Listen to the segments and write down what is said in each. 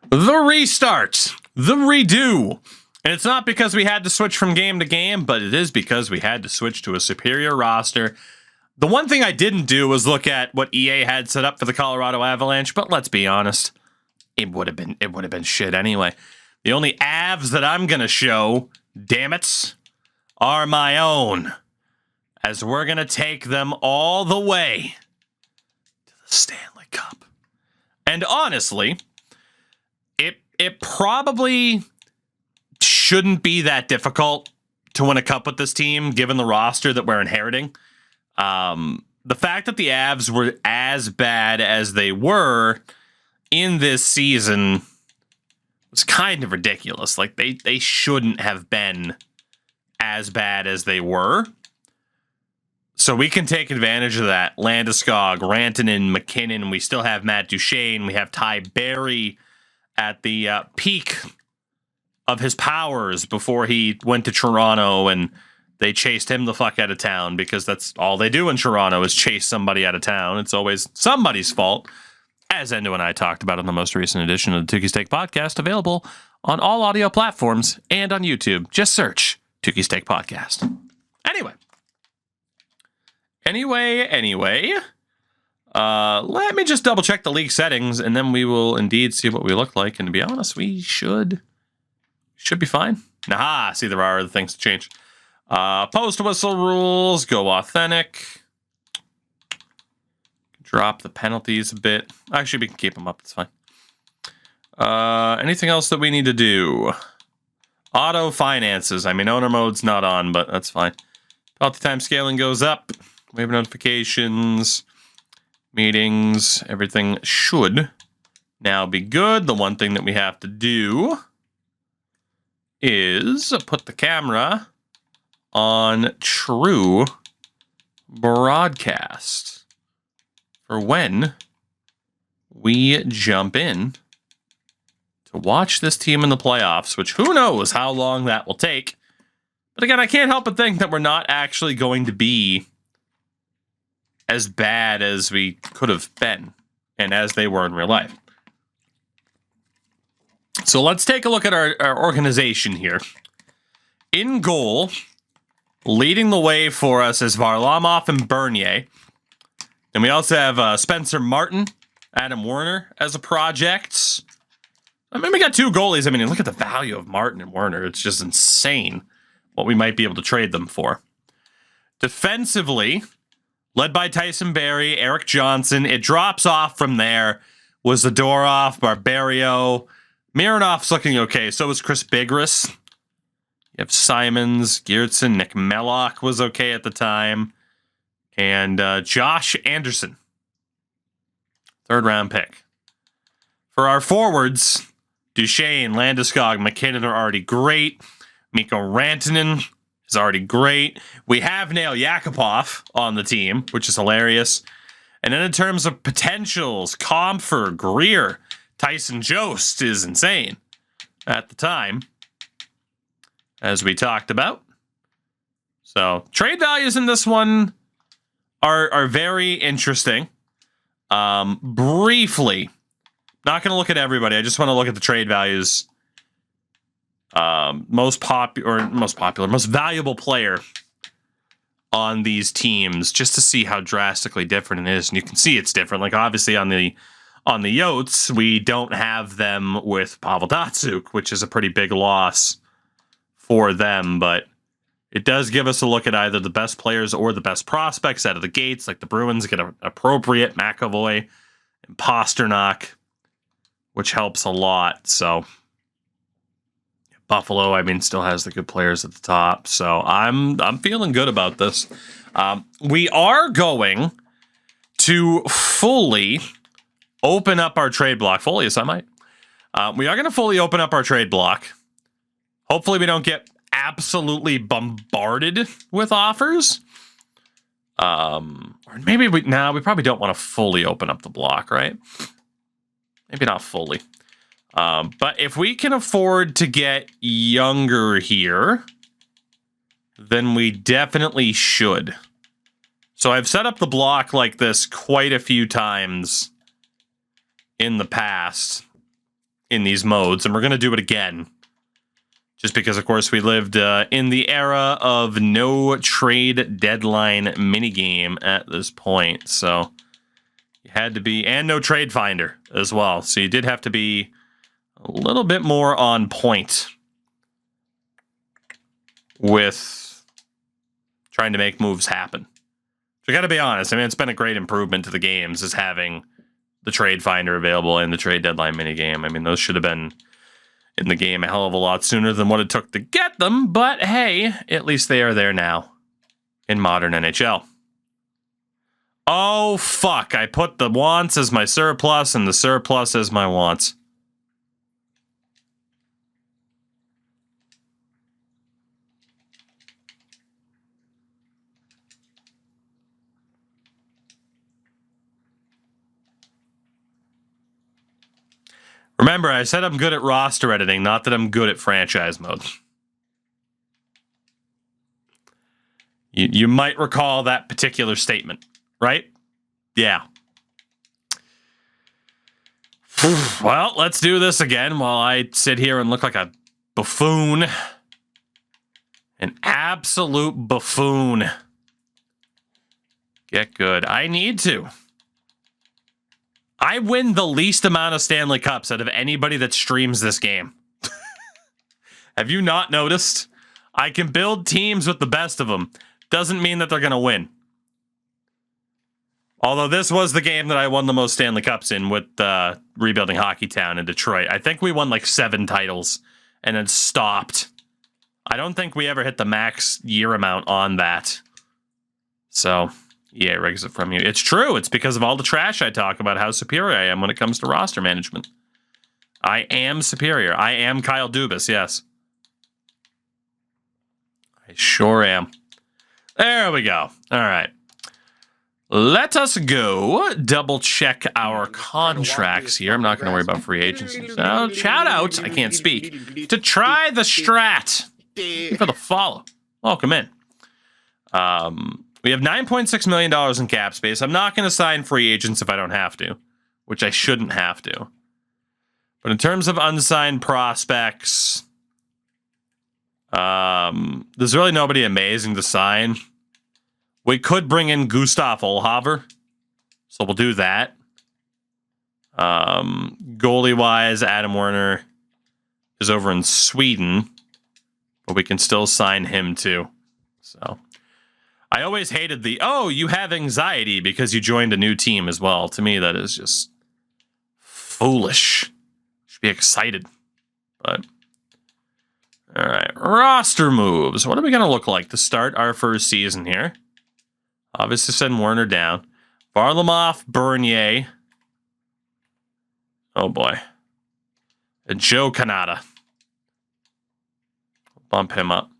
The restart, the redo. And it's not because we had to switch from game to game, but it is because we had to switch to a superior roster. The one thing I didn't do was look at what EA had set up for the Colorado Avalanche, but let's be honest, it would have been shit anyway. The only Avs that I'm gonna show, damn it, are my own, as we're gonna take them all the way to the Stanley Cup. And honestly, it probably shouldn't be that difficult to win a cup with this team, given the roster that we're inheriting. The fact that the Avs were as bad as they were in this season was kind of ridiculous. Like, they shouldn't have been as bad as they were. So we can take advantage of that. Landeskog, Rantanen, McKinnon. We still have Matt Duchene. We have Ty Berry at the peak of his powers before he went to Toronto and they chased him the fuck out of town, because that's all they do in Toronto is chase somebody out of town. It's always somebody's fault, as Endo and I talked about in the most recent edition of the Tukey's Take podcast, available on all audio platforms and on YouTube. Just search Tukey's Take podcast. Anyway, let me just double check the league settings, and then we will indeed see what we look like. And to be honest, we should be fine. Nah, see, there are other things to change. Post whistle rules, go authentic. Drop the penalties a bit. Actually, we can keep them up. It's fine. Anything else that we need to do? Auto finances. I mean, owner mode's not on, but that's fine. Penalty time scaling goes up. Waiver notifications, meetings, everything should now be good. The one thing that we have to do is put the camera on true broadcast for when we jump in to watch this team in the playoffs, which who knows how long that will take. But again, I can't help but think that we're not actually going to be as bad as we could have been and as they were in real life. So let's take a look at our organization here. In goal, leading the way for us is Varlamov and Bernier. And we also have Spencer Martin, Adam Werner as a project. I mean, we got two goalies. I mean, look at the value of Martin and Werner. It's just insane what we might be able to trade them for. Defensively, led by Tyson Barrie, Eric Johnson. It drops off from there. Was Zadorov, Barbario. Mironov's looking okay. So is Chris Bigras. You have Simons, Geertsen, Nick Mellock was okay at the time. And Josh Anderson. 3rd round pick. For our forwards, Duchene, Landeskog, McKinnon are already great. Mikko Rantanen is already great. We have Nail Yakupov on the team, which is hilarious. And then in terms of potentials, Comfer, Greer, Tyson Jost is insane at the time, as we talked about. So trade values in this one are very interesting. Briefly, not going to look at everybody. I just want to look at the trade values. Most valuable player on these teams, just to see how drastically different it is. And you can see it's different. Like, obviously on the Yotes, we don't have them with Pavel Datsyuk, which is a pretty big loss for them, but it does give us a look at either the best players or the best prospects out of the gates. Like the Bruins get an appropriate McAvoy and Pasternak, which helps a lot. So Buffalo, I mean, still has the good players at the top. So I'm feeling good about this. We are going to fully open up our trade block. Fully, yes, I might. We are going to fully open up our trade block. Hopefully we don't get absolutely bombarded with offers. Or maybe we probably don't want to fully open up the block, right? Maybe not fully. But if we can afford to get younger here, then we definitely should. So I've set up the block like this quite a few times in the past. in these modes, and we're going to do it again. Just because, of course, we lived in the era of no trade deadline minigame at this point. So you had to be, and no trade finder as well. So you did have to be a little bit more on point with trying to make moves happen. So I got to be honest. I mean, it's been a great improvement to the games is having the trade finder available in the trade deadline minigame. I mean, those should have been in the game a hell of a lot sooner than what it took to get them, but hey, at least they are there now in modern NHL. Oh, fuck. I put the wants as my surplus and the surplus as my wants. Remember, I said I'm good at roster editing, not that I'm good at franchise mode. You might recall that particular statement, right? Yeah. Well, let's do this again while I sit here and look like a buffoon. An absolute buffoon. Get good. I need to. I win the least amount of Stanley Cups out of anybody that streams this game. Have you not noticed? I can build teams with the best of them. Doesn't mean that they're going to win. Although this was the game that I won the most Stanley Cups in with Rebuilding Hockeytown in Detroit. I think we won like 7 titles and then stopped. I don't think we ever hit the max year amount on that. So... yeah, rigs it from you. It's true. It's because of all the trash I talk about how superior I am when it comes to roster management. I am superior. I am Kyle Dubas, yes. I sure am. There we go. All right. Let us go double check our contracts here. I'm not going to worry about free agency. So, shout out, I can't speak, to Try the Strat. Thank you for the follow. Welcome in. We have $9.6 million in cap space. I'm not going to sign free agents if I don't have to, which I shouldn't have to. But in terms of unsigned prospects, there's really nobody amazing to sign. We could bring in Gustav Olhaver, so we'll do that. Goalie-wise, Adam Werner is over in Sweden, but we can still sign him too. So... I always hated the, oh, you have anxiety because you joined a new team as well. To me, that is just foolish. Should be excited. But, all right. Roster moves. What are we going to look like to start our first season here? Obviously, send Werner down. Varlamov, Bernier. Oh, boy. And Joe Canada. Bump him up.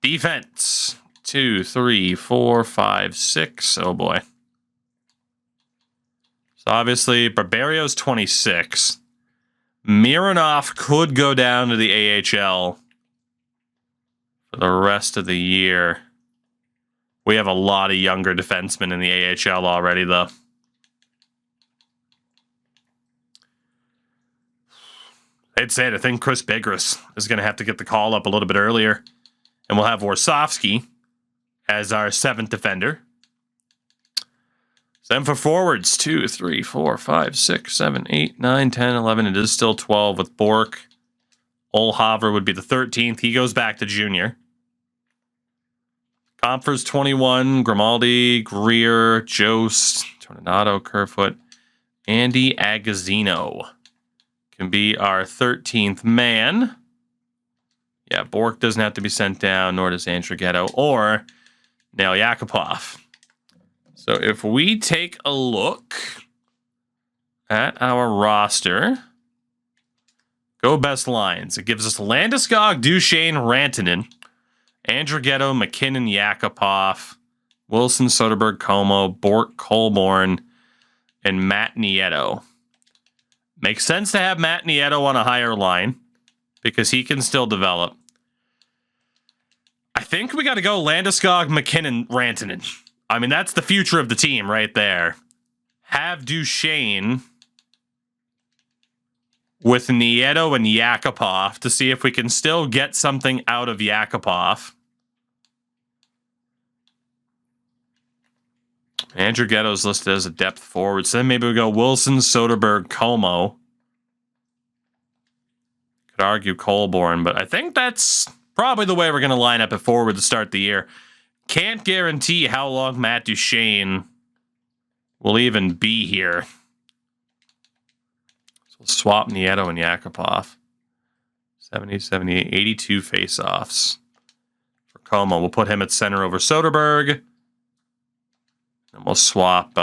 Defense. 2, 3, 4, 5, 6. Oh boy. So obviously, Barbario's 26. Mironov could go down to the AHL for the rest of the year. We have a lot of younger defensemen in the AHL already, though. I'd say it. I think Chris Bigras is going to have to get the call up a little bit earlier. And we'll have Warsofsky as our 7th defender. Then for forwards, 2, 3, 4, 5, 6, 7, 8, 9, 10, 11. It is still 12 with Bork. Olhaver would be the 13th. He goes back to junior. Comfers 21, Grimaldi, Greer, Jost, Tornado, Kerfoot, Andy Agazzino can be our 13th man. Yeah, Bork doesn't have to be sent down, nor does Andrighetto or Nail Yakupov. So if we take a look at our roster, go best lines. It gives us Landeskog, Duchesne, Rantanen, Andrighetto, McKinnon, Yakupov, Wilson, Soderberg, Como, Bork, Colborn, and Matt Nieto. Makes sense to have Matt Nieto on a higher line because he can still develop. I think we got to go Landeskog, McKinnon, Rantanen. I mean, that's the future of the team right there. Have Duchesne with Nieto and Yakupov to see if we can still get something out of Yakupov. Andrew Ghetto's listed as a depth forward, so then maybe we go Wilson, Soderberg, Como. Could argue Colborne, but I think that's probably the way we're going to line up at forward to start the year. Can't guarantee how long Matt Duchene will even be here. So we'll swap Nieto and Yakupov. 70, 78, 82 faceoffs for Como. We'll put him at center over Soderberg. And we'll swap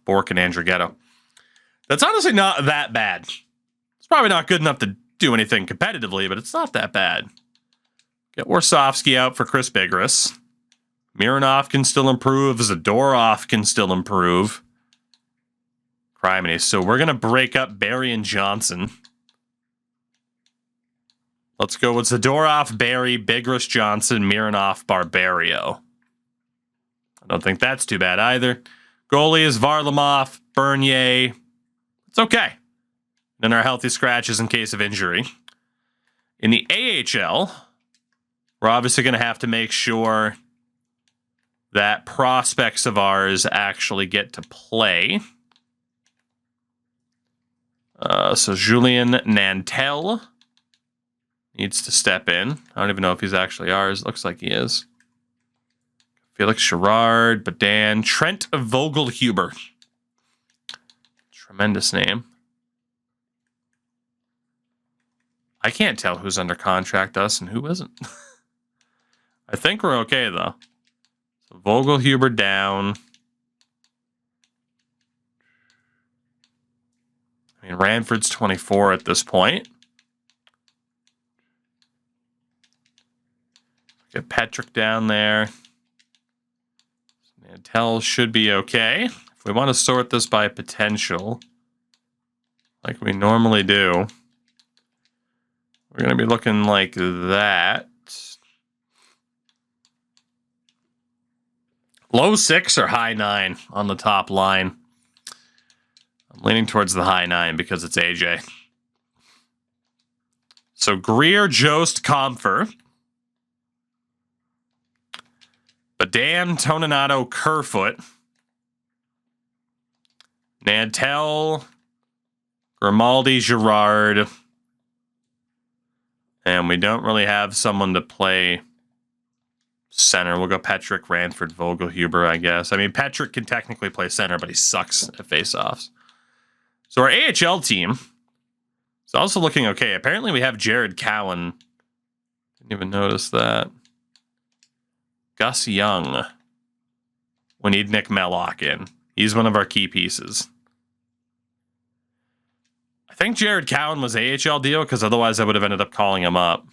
Bork and Andrew Ghetto. That's honestly not that bad. It's probably not good enough to do anything competitively, but it's not that bad. Get Warsofsky out for Chris Bigris. Mironov can still improve. Zadorov can still improve. Criminy. So we're going to break up Barry and Johnson. Let's go with Zadorov, Barry, Bigris, Johnson, Mironov, Barbario. I don't think that's too bad either. Goalie is Varlamov, Bernier. It's okay. Then our healthy scratches in case of injury. In the AHL, we're obviously going to have to make sure that prospects of ours actually get to play. So Julien Nantel needs to step in. I don't even know if he's actually ours. Looks like he is. Felix Gerard, Badan, Trent Vogelhuber. Tremendous name. I can't tell who's under contract us and who isn't. I think we're okay, though. So Vogelhuber down. I mean, Ranford's 24 at this point. Get Petrick down there. Nantel should be okay. If we want to sort this by potential, like we normally do, we're going to be looking like that. Low 6 or high 9 on the top line. I'm leaning towards the high 9 because it's AJ. So Greer, Jost, Comfer. Badan, Toninato, Kerfoot. Nantel, Grimaldi, Girard. And we don't really have someone to play center. We'll go Petrick, Ranford, Vogelhuber, I guess. I mean, Petrick can technically play center, but he sucks at faceoffs. So our AHL team is also looking okay. Apparently we have Jared Cowan. Didn't even notice that. Gus Young. We need Nick Mellock in. He's one of our key pieces. I think Jared Cowan was AHL deal because otherwise I would have ended up calling him up.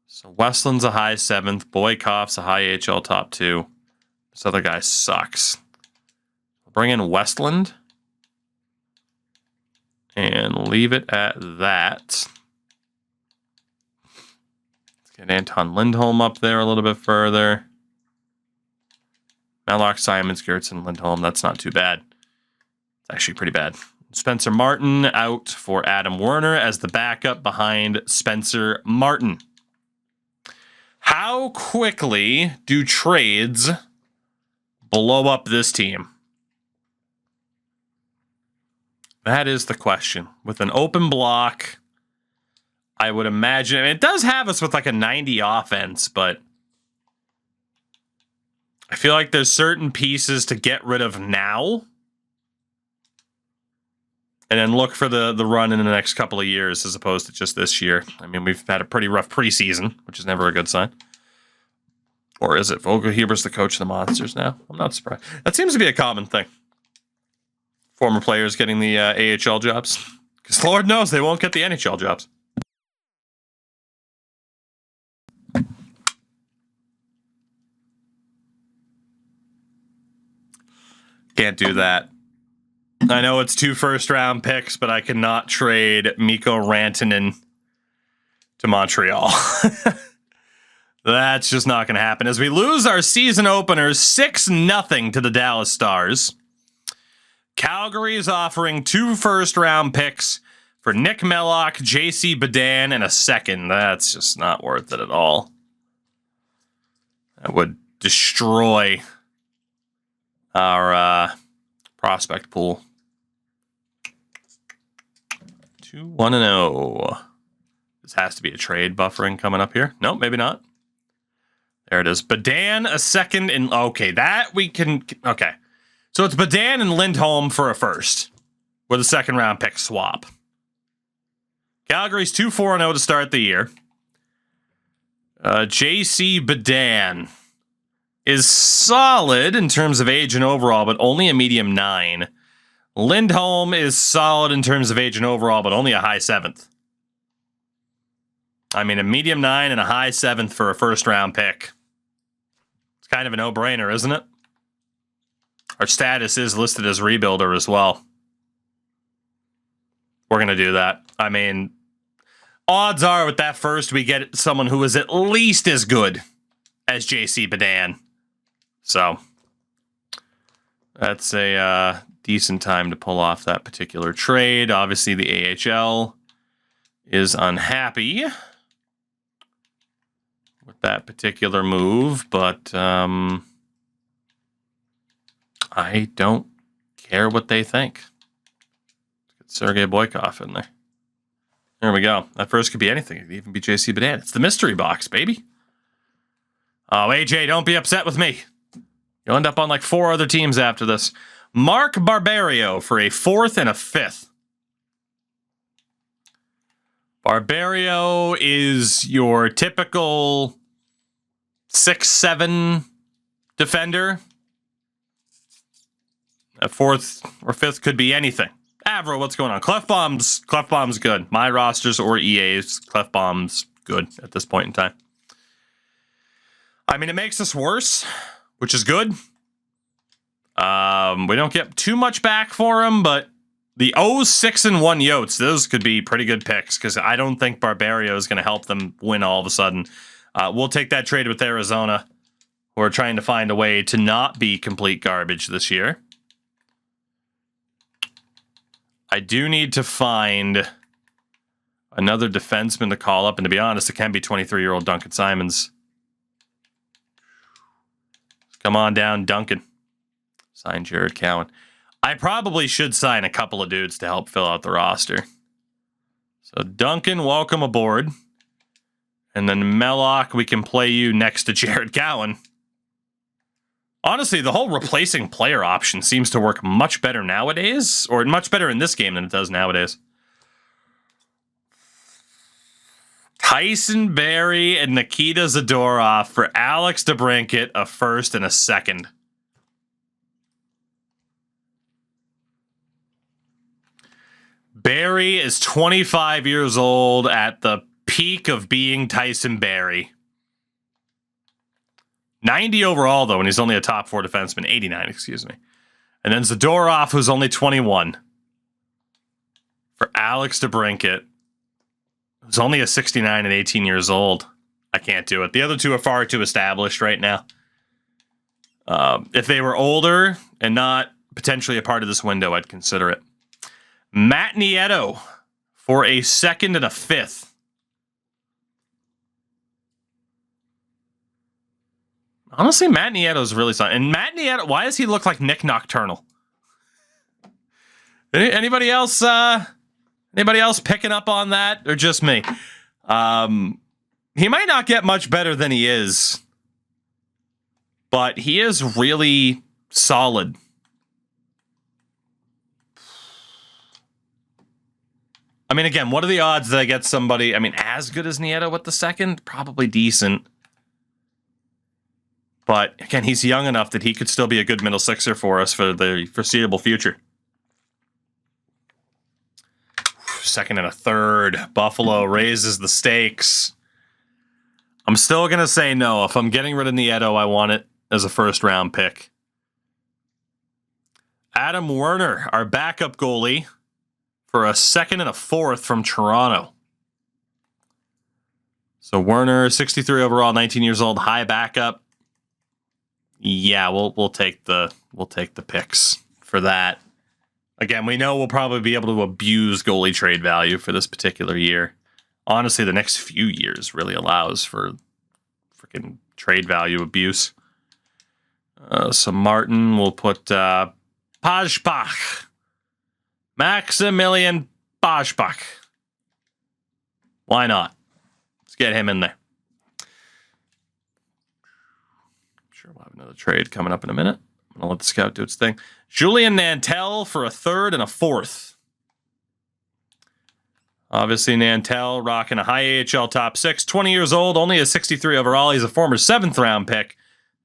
So Westland's a high 7th. Boykoff's a high AHL top 2. This other guy sucks. We'll bring in Westland. And leave it at that. Get Anton Lindholm up there a little bit further. Mallock, Simons, Gertson, Lindholm. That's not too bad. It's actually pretty bad. Spencer Martin out for Adam Werner as the backup behind Spencer Martin. How quickly do trades blow up this team? That is the question. With an open block, I would imagine, I mean, it does have us with like a 90 offense, but I feel like there's certain pieces to get rid of now and then look for the run in the next couple of years as opposed to just this year. I mean, we've had a pretty rough preseason, which is never a good sign. Or is it? Vogelhuber's the coach of the Monsters now? I'm not surprised. That seems to be a common thing. Former players getting the AHL jobs. Because Lord knows they won't get the NHL jobs. Can't do that. I know it's 2 first-round picks, but I cannot trade Mikko Rantanen to Montreal. That's just not going to happen. As we lose our season opener 6-0 to the Dallas Stars. Calgary is offering 2 first-round picks for Nick Mellock, JC Badan, and a second. That's just not worth it at all. That would destroy our prospect pool. 2-1-0. This has to be a trade buffering coming up here. Nope, maybe not. There it is. Badan, a second, and okay, that we can. Okay, so it's Badan and Lindholm for a first with a second-round pick swap. Calgary's 2-4-0 to start the year. JC Badan is solid in terms of age and overall, but only a medium 9. Lindholm is solid in terms of age and overall, but only a high 7th. I mean, a medium 9 and a high 7th for a first-round pick. It's kind of a no-brainer, isn't it? Our status is listed as rebuilder as well. We're going to do that. I mean, odds are with that first, we get someone who is at least as good as JC Badan. So, that's a decent time to pull off that particular trade. Obviously, the AHL is unhappy with that particular move, but I don't care what they think. Let's get Sergei Boykov in there. There we go. That first could be anything. It could even be JC Badan. It's the mystery box, baby. Oh, AJ, don't be upset with me. You'll end up on like 4 other teams after this. Mark Barberio for a 4th and a 5th. Barberio is your typical 6'7" defender. A 4th or 5th could be anything. Avro, what's going on? Clefbaum's good. My rosters or EA's, Clefbaum's good at this point in time. I mean, it makes us worse, which is good. We don't get too much back for him, but the 6 and 1 Yotes, those could be pretty good picks because I don't think Barberio is going to help them win all of a sudden. We'll take that trade with Arizona. We're trying to find a way to not be complete garbage this year. I do need to find another defenseman to call up, and to be honest, it can be 23-year-old Duncan Simons. Come on down, Duncan. Sign Jared Cowan. I probably should sign a couple of dudes to help fill out the roster. So Duncan, welcome aboard. And then Mellock, we can play you next to Jared Cowan. Honestly, the whole replacing player option seems to work much better nowadays, or much better in this game than it does nowadays. Tyson Barrie and Nikita Zadorov for Alex DeBrincat, a 1st and a 2nd. Barrie is 25 years old at the peak of being Tyson Barrie. 90 overall, though, and he's only a top 4 defenseman. 89, excuse me. And then Zadorov, who's only 21. For Alex DeBrincat, who's only a 69 and 18 years old. I can't do it. The other two are far too established right now. If they were older and not potentially a part of this window, I'd consider it. Matt Nieto for a 2nd and a 5th. Honestly, Matt Nieto's really solid. And Matt Nieto, why does he look like Nick Nocturnal? Anybody else picking up on that, or just me? He might not get much better than he is, but he is really solid. I mean, again, what are the odds that I get somebody, I mean, as good as Nieto with the 2nd? Probably decent. But, again, he's young enough that he could still be a good middle sixer for us for the foreseeable future. 2nd and a 3rd. Buffalo raises the stakes. I'm still going to say no. If I'm getting rid of Nieto, I want it as a 1st-round pick. Adam Werner, our backup goalie, for a 2nd and a 4th from Toronto. So Werner, 63 overall, 19 years old, high backup. Yeah, we'll take the picks for that. Again, we know we'll probably be able to abuse goalie trade value for this particular year. Honestly, the next few years really allows for freaking trade value abuse. So Martin will put Pajpach. Maximilian Pajpach. Why not? Let's get him in there. I'm sure we'll have another trade coming up in a minute. I'm going to let the scout do its thing. Julien Nantel for a third and a fourth. Obviously, Nantel rocking a high AHL top 6, 20 years old, only a 63 overall. He's a former 7th round pick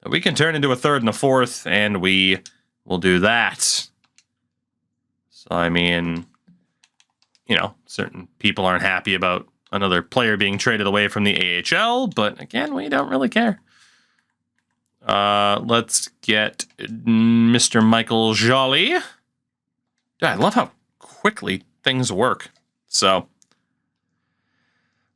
that we can turn into a third and a fourth, and we will do that. So, I mean, you know, certain people aren't happy about another player being traded away from the AHL, but again, we don't really care. Let's get Mr. Michael Joly. Yeah, I love how quickly things work. So,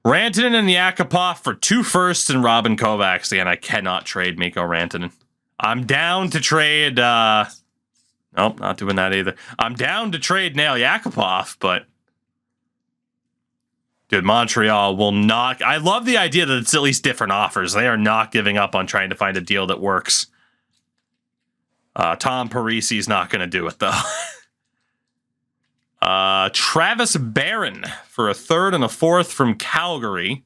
Rantanen and Yakupov for 2 firsts and Robin Kovacs. Again, I cannot trade Mikko Rantanen. I'm down to trade... Nope, not doing that either. I'm down to trade Nail Yakupov, but... Dude, Montreal will not... I love the idea that it's at least different offers. They are not giving up on trying to find a deal that works. Tom Parisi's not going to do it, though. Travis Barron for a third and a fourth from Calgary.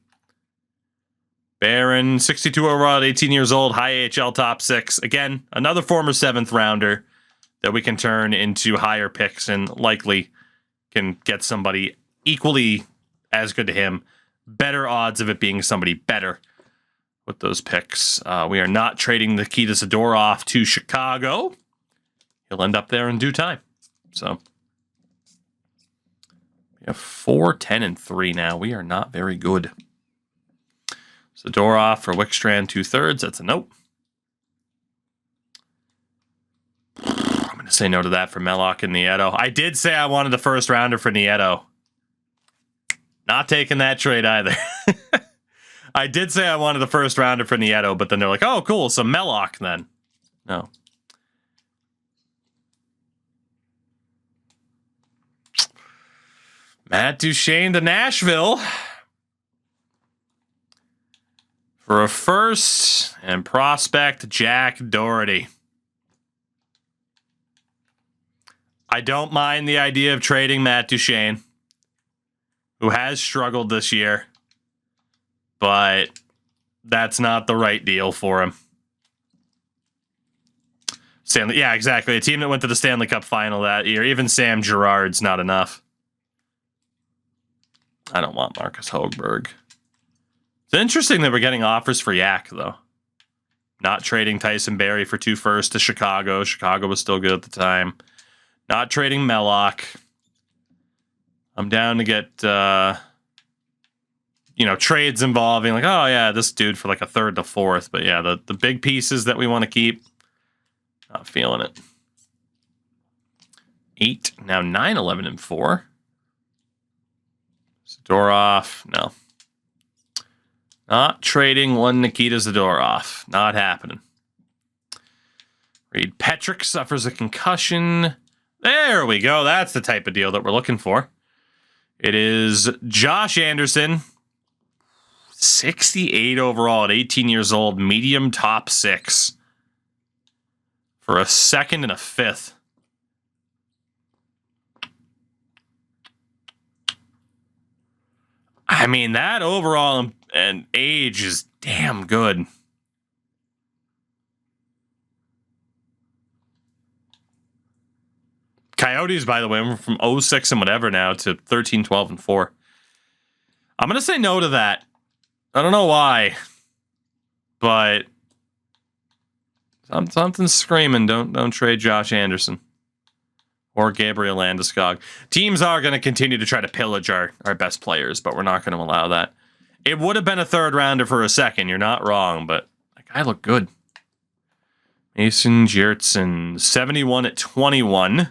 Barron, 62 overall, 18 years old, high AHL top 6. Again, another former 7th rounder that we can turn into higher picks and likely can get somebody equally as good to him. Better odds of it being somebody better with those picks. We are not trading Nikita Zadorov to Chicago. He'll end up there in due time. So we have 4, 10, and 3 now. We are not very good. Zadorov for Wickstrand 2/3. That's a nope. I'm going to say no to that for Mellock and Nieto. I did say I wanted the first rounder for Nieto. Not taking that trade either. I did say I wanted the first rounder for Nieto, but then they're like, oh, cool, so Mellock then. No. Matt Duchene to Nashville for a first and prospect Jack Doherty. I don't mind the idea of trading Matt Duchene, who has struggled this year, but that's not the right deal for him. Stanley, yeah, exactly. A team that went to the Stanley Cup final that year. Even Sam Girard's not enough. I don't want Marcus Högberg. It's interesting that we're getting offers for Yak, though. Not trading Tyson Barrie for 2 firsts to Chicago. Chicago was still good at the time. Not trading Mellock. I'm down to get, trades involving, like, oh, yeah, this dude for like a third to fourth. But yeah, the big pieces that we want to keep, not feeling it. 8, now 9, 11, and 4. Zadorov, no. Not trading one Nikita Zadorov. Not happening. Reed Petrick suffers a concussion. There we go. That's the type of deal that we're looking for. It is Josh Anderson, 68 overall at 18 years old, medium top 6 for a second and a fifth. I mean, that overall and age is damn good. Coyotes, by the way, we're from 06 and whatever now to 13, 12, and 4. I'm going to say no to that. I don't know why, but something's screaming. Don't trade Josh Anderson or Gabriel Landeskog. Teams are going to continue to try to pillage our best players, but we're not going to allow that. It would have been a third rounder for a second. You're not wrong, but that guy looked good. Mason Geertsen, 71 at 21.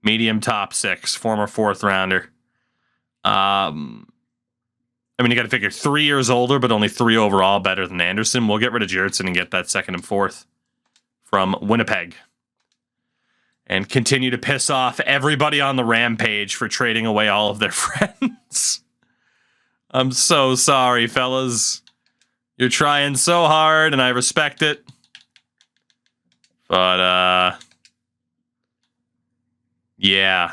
Medium top 6, former 4th rounder. I mean, you got to figure 3 years older, but only 3 overall, better than Anderson. We'll get rid of Geertsen and get that 2nd and 4th from Winnipeg. and continue to piss off everybody on the Rampage for trading away all of their friends. I'm so sorry, fellas. You're trying so hard, and I respect it. But, yeah.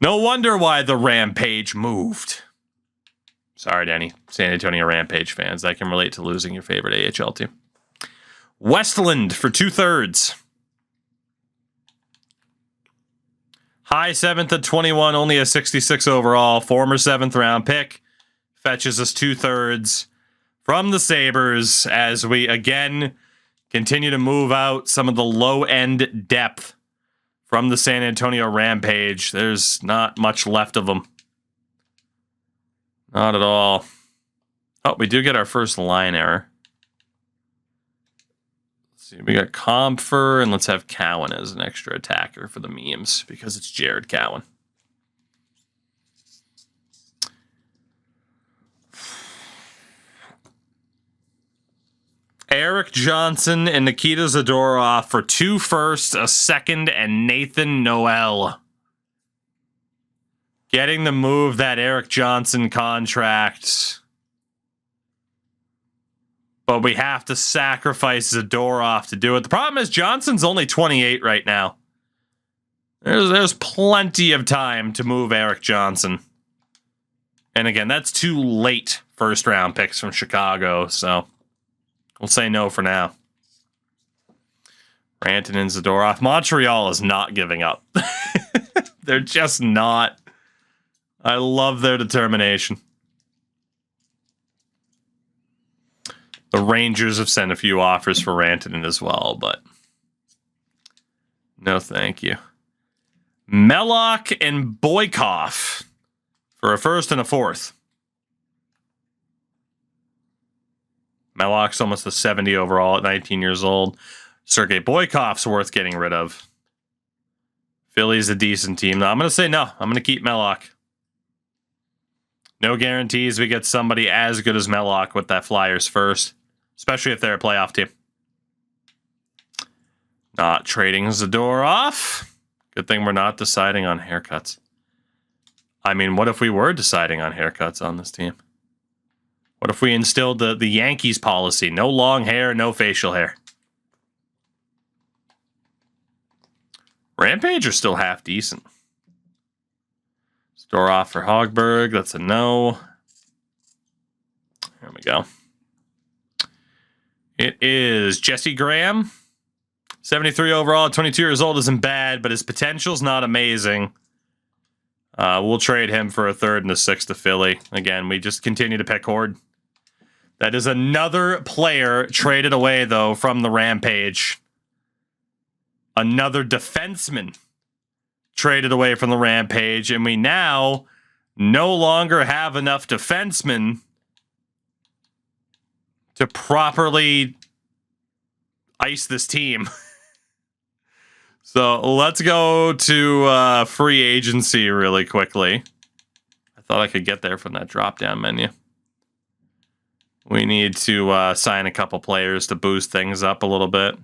No wonder why the Rampage moved. Sorry to any San Antonio Rampage fans. I can relate to losing your favorite AHL team. Westland for 2/3. High 7th at 21, only a 66 overall. Former 7th round pick. Fetches us 2/3 from the Sabres as we again continue to move out some of the low-end depth from the San Antonio Rampage. There's not much left of them. Not at all. Oh, we do get our first line error. Let's see, we got Comfer, and let's have Cowan as an extra attacker for the memes because it's Jared Cowan. Eric Johnson and Nikita Zadorov for 2 firsts, a 2nd, and Nathan Noel. Getting the move that Eric Johnson contract. But we have to sacrifice Zadorov to do it. The problem is Johnson's only 28 right now. There's plenty of time to move Eric Johnson. And again, that's 2 late first-round picks from Chicago, so we'll say no for now. Rantanen and Zadorov. Montreal is not giving up. They're just not. I love their determination. The Rangers have sent a few offers for Rantanen as well, but no thank you. Mellock and Boykov for a 1st and a 4th. Mellock's almost a 70 overall at 19 years old. Sergei Boykov's worth getting rid of. Philly's a decent team. I'm going to say no. I'm going to keep Mellock. No guarantees we get somebody as good as Mellock with that Flyers first, especially if they're a playoff team. Not trading Zadorov. Good thing we're not deciding on haircuts. I mean, what if we were deciding on haircuts on this team? What if we instilled the Yankees policy? No long hair, no facial hair. Rampage are still half decent. Store off for Hogberg. That's a no. There we go. It is Jesse Graham. 73 overall, 22 years old isn't bad, but his potential's not amazing. We'll trade him for a 3rd and a 6th to Philly. Again, we just continue to pick Horde. That is another player traded away, though, from the Rampage. Another defenseman traded away from the Rampage, and we now no longer have enough defensemen to properly ice this team. So let's go to free agency really quickly. I thought I could get there from that drop-down menu. We need to sign a couple players to boost things up a little bit.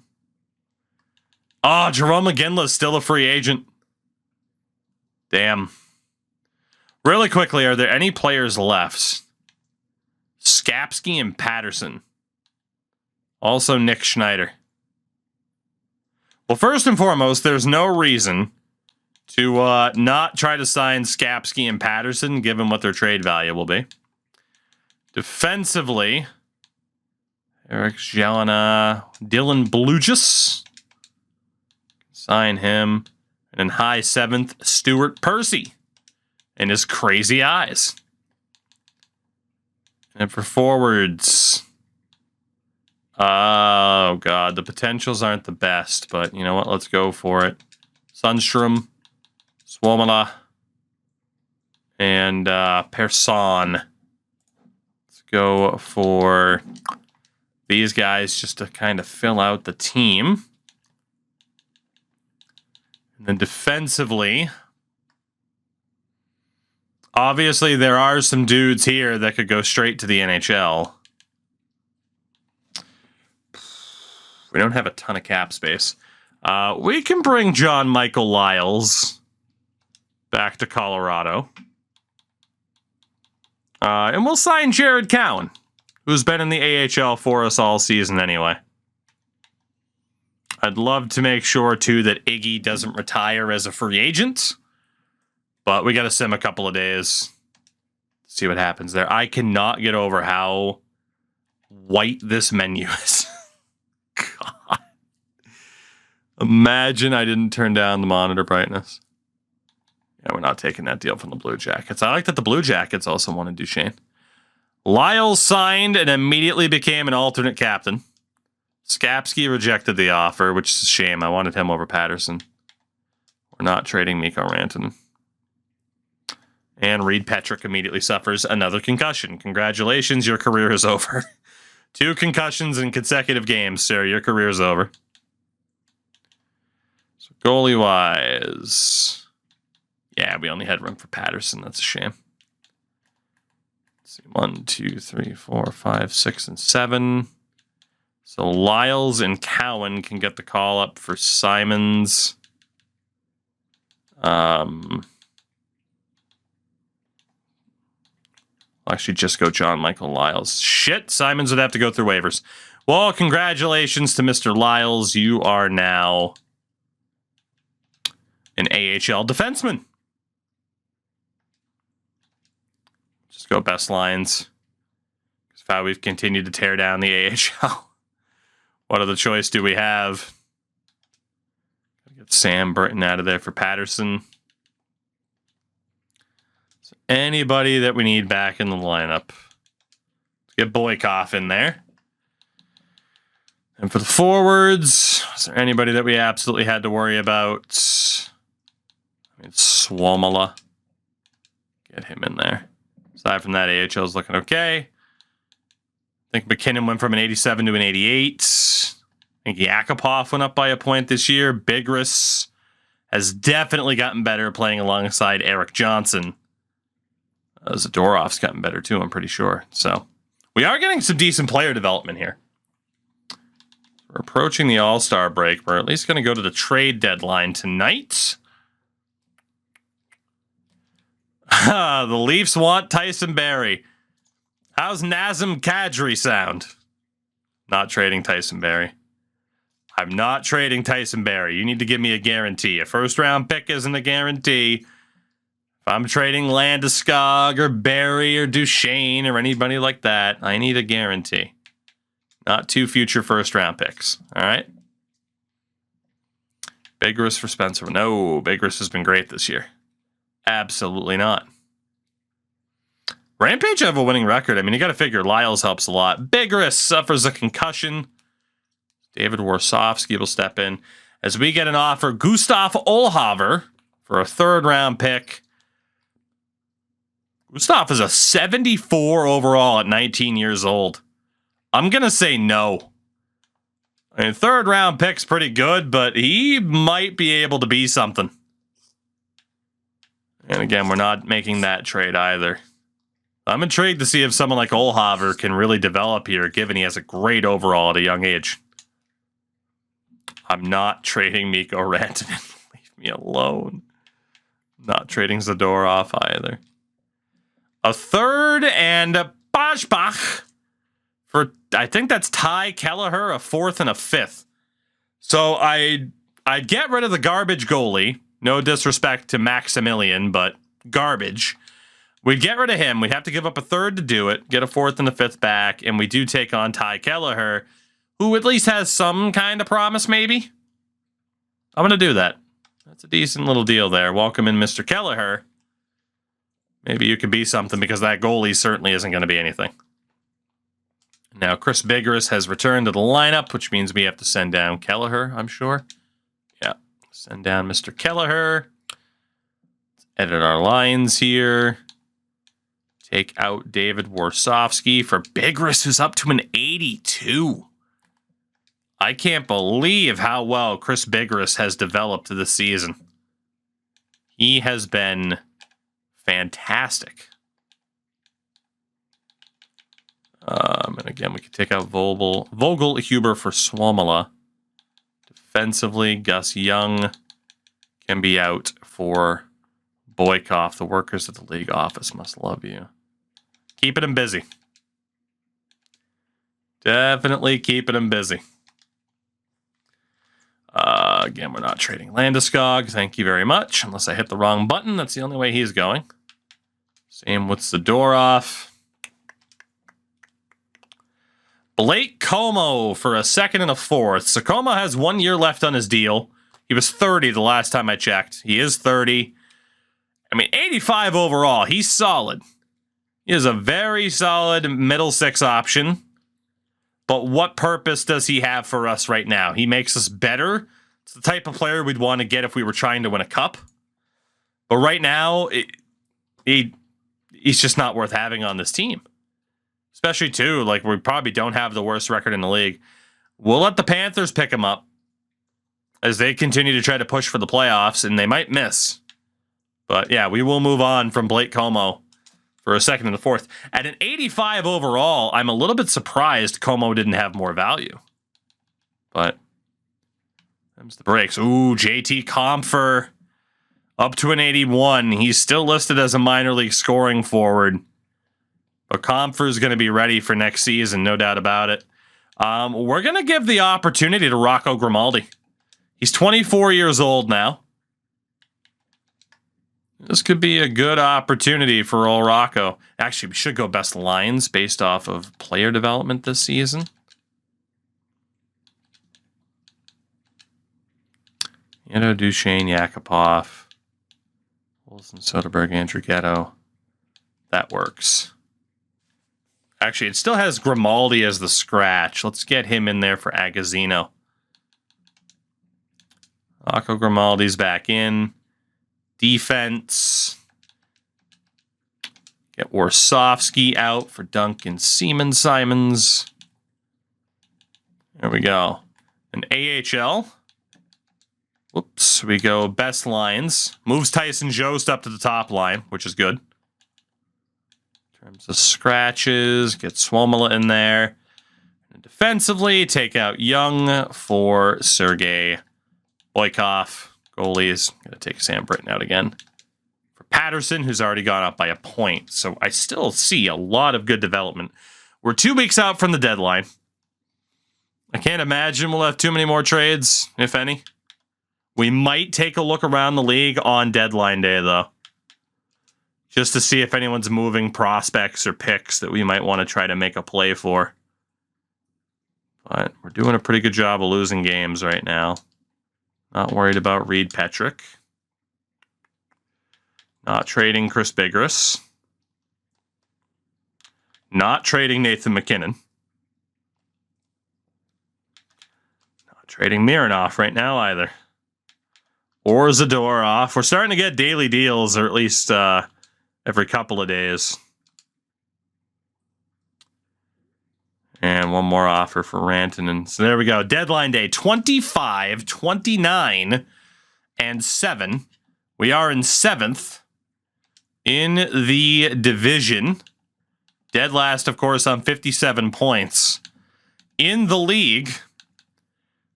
Oh, Jerome McGinley's still a free agent. Damn. Really quickly, are there any players left? Skapski and Patterson. Also Nick Schneider. Well, first and foremost, there's no reason to not try to sign Skapski and Patterson, given what their trade value will be. Defensively, Eric Jelena, Dylan Blugis. Sign him. And in high 7th, Stuart Percy and his crazy eyes. And for forwards, oh god, the potentials aren't the best, but you know what? Let's go for it. Sundstrom, Suomala, and Persson. Let's go for these guys just to kind of fill out the team. And then defensively, obviously there are some dudes here that could go straight to the NHL. We don't have a ton of cap space. We can bring John Michael Lyles back to Colorado. And we'll sign Jared Cowan, who's been in the AHL for us all season anyway. I'd love to make sure, too, that Iggy doesn't retire as a free agent. But we got to sim a couple of days. See what happens there. I cannot get over how white this menu is. God. Imagine I didn't turn down the monitor brightness. Yeah, we're not taking that deal from the Blue Jackets. I like that the Blue Jackets also wanted Duchesne. Lyles signed and immediately became an alternate captain. Skapski rejected the offer, which is a shame. I wanted him over Patterson. We're not trading Mikko Rantanen. And Reed Petrick immediately suffers another concussion. Congratulations, your career is over. 2 concussions in consecutive games, sir. Your career is over. So goalie-wise, yeah, we only had room for Patterson. That's a shame. Let's see, 1, 2, 3, 4, 5, 6, and 7. So Lyles and Cowan can get the call up for Simons. I'll actually just go John Michael Lyles. Shit, Simons would have to go through waivers. Well, congratulations to Mr. Lyles. You are now an AHL defenseman. Just go best lines. Because how we've continued to tear down the AHL. What other choice do we have? Get Sam Burton out of there for Patterson. So anybody that we need back in the lineup. Let's get Boykoff in there. And for the forwards, is there anybody that we absolutely had to worry about? I mean, Suomala. Get him in there. Aside from that, AHL is looking okay. I think McKinnon went from an 87 to an 88. I think Yakupov went up by a point this year. Bigris has definitely gotten better playing alongside Eric Johnson. Zadorov's gotten better too, I'm pretty sure. So we are getting some decent player development here. We're approaching the All-Star break. We're at least going to go to the trade deadline tonight. The Leafs want Tyson Barrie. How's Nazem Kadri sound? Not trading Tyson Barrie. I'm not trading Tyson Barrie. You need to give me a guarantee. A first-round pick isn't a guarantee. If I'm trading Landeskog or Barrie or Duchesne or anybody like that, I need a guarantee. Not 2 future first-round picks. All right? Bigris for Spencer. No, Bigris has been great this year. Absolutely not. Rampage have a winning record. I mean, you got to figure Lyles helps a lot. Bigris suffers a concussion. David Warsofsky will step in as we get an offer. Gustav Olhaver for a 3rd-round pick. Gustav is a 74 overall at 19 years old. I'm going to say no. I mean, 3rd-round pick's pretty good, but he might be able to be something. And again, we're not making that trade either. I'm intrigued to see if someone like Olhaver can really develop here, given he has a great overall at a young age. I'm not trading Mikko Rantanen. Leave me alone. Not trading Zadorov either. A 3rd and a Bajbach for, I think that's Ty Kelleher, a 4th and a 5th. So I'd get rid of the garbage goalie. No disrespect to Maximilian, but garbage. We'd get rid of him. We'd have to give up a 3rd to do it, get a 4th and a 5th back, and we do take on Ty Kelleher, who at least has some kind of promise, maybe. I'm going to do that. That's a decent little deal there. Welcome in, Mr. Kelleher. Maybe you could be something, because that goalie certainly isn't going to be anything. Now, Chris Bigris has returned to the lineup, which means we have to send down Kelleher, I'm sure. Yeah, send down Mr. Kelleher. Let's edit our lines here. Take out David Warsofsky for Bigris, who's up to an 82. I can't believe how well Chris Bigris has developed this season. He has been fantastic. And again, we could take out Vogel Huber for Suomala. Defensively, Gus Young can be out for Boykoff. The workers at the league office must love you. Keeping him busy. Definitely keeping him busy. Again, we're not trading Landeskog. Thank you very much. Unless I hit the wrong button. That's the only way he's going. Same with Zadorov. Blake Como for a second and a fourth. So Como has 1 year left on his deal. He was 30 the last time I checked. He is 30. I mean, 85 overall. He's solid. He is a very solid middle six option. But what purpose does he have for us right now? He makes us better. It's the type of player we'd want to get if we were trying to win a cup. But right now, he's just not worth having on this team. Especially, too, like we probably don't have the worst record in the league. We'll let the Panthers pick him up as they continue to try to push for the playoffs, and they might miss. But, yeah, we will move on from Blake Como for a second and a fourth. At an 85 overall, I'm a little bit surprised Como didn't have more value. But, there's the breaks. Ooh, JT Compher up to an 81. He's still listed as a minor league scoring forward. But Compher is going to be ready for next season, no doubt about it. We're going to give the opportunity to Rocco Grimaldi. He's 24 years old now. This could be a good opportunity for old Rocco. Actually, we should go best lines based off of player development this season. Duchesne, Yakupov, Wilson, Soderberg, Andrighetto. That works. Actually, it still has Grimaldi as the scratch. Let's get him in there for Agazzino. Rocco Grimaldi's back in. Defense. Get Warsofsky out for Duncan Simons. There we go. An AHL. Whoops. We go best lines. Moves Tyson Jost up to the top line, which is good. In terms of scratches, get Swomola in there. And defensively, take out Young for Sergei Boykov. Goalies, going to take Sam Britton out again. For Patterson, who's already gone up by a point. So I still see a lot of good development. We're 2 weeks out from the deadline. I can't imagine we'll have too many more trades, if any. We might take a look around the league on deadline day, though. Just to see if anyone's moving prospects or picks that we might want to try to make a play for. But we're doing a pretty good job of losing games right now. Not worried about Reed Petrick. Not trading Chris Bigras. Not trading Nathan McKinnon. Not trading Mironov right now either. Or Zadorov. We're starting to get daily deals, or at least every couple of days. And one more offer for Rantanen. So there we go. Deadline day, 25, 29, and 7. We are in 7th in the division. Dead last, of course, on 57 points. In the league,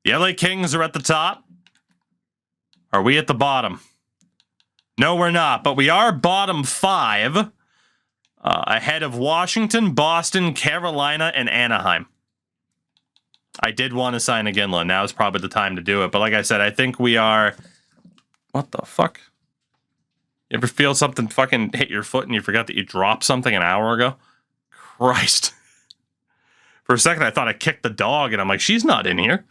the LA Kings are at the top. Are we at the bottom? No, we're not, but we are bottom 5. Ahead of Washington, Boston, Carolina, and Anaheim. I did want to sign Iginla. Now is probably the time to do it. But like I said, I think we are... What the fuck? You ever feel something fucking hit your foot and you forgot that you dropped something an hour ago? Christ. For a second, I thought I kicked the dog, and I'm like, she's not in here.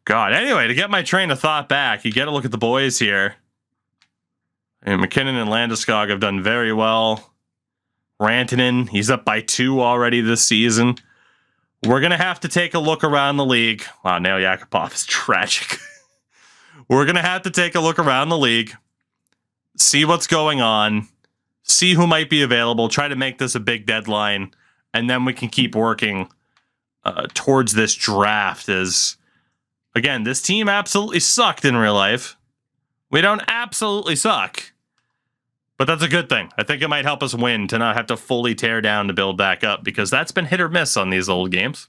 God. Anyway, to get my train of thought back, you get a look at the boys here. And McKinnon and Landeskog have done very well. Rantanen, he's up by 2 already this season. We're going to have to take a look around the league. Wow, Nail Yakupov is tragic. We're going to have to take a look around the league, see what's going on, see who might be available, try to make this a big deadline, and then we can keep working towards this draft. As, again, this team absolutely sucked in real life. We don't absolutely suck, but that's a good thing. I think it might help us win to not have to fully tear down to build back up, because that's been hit or miss on these old games.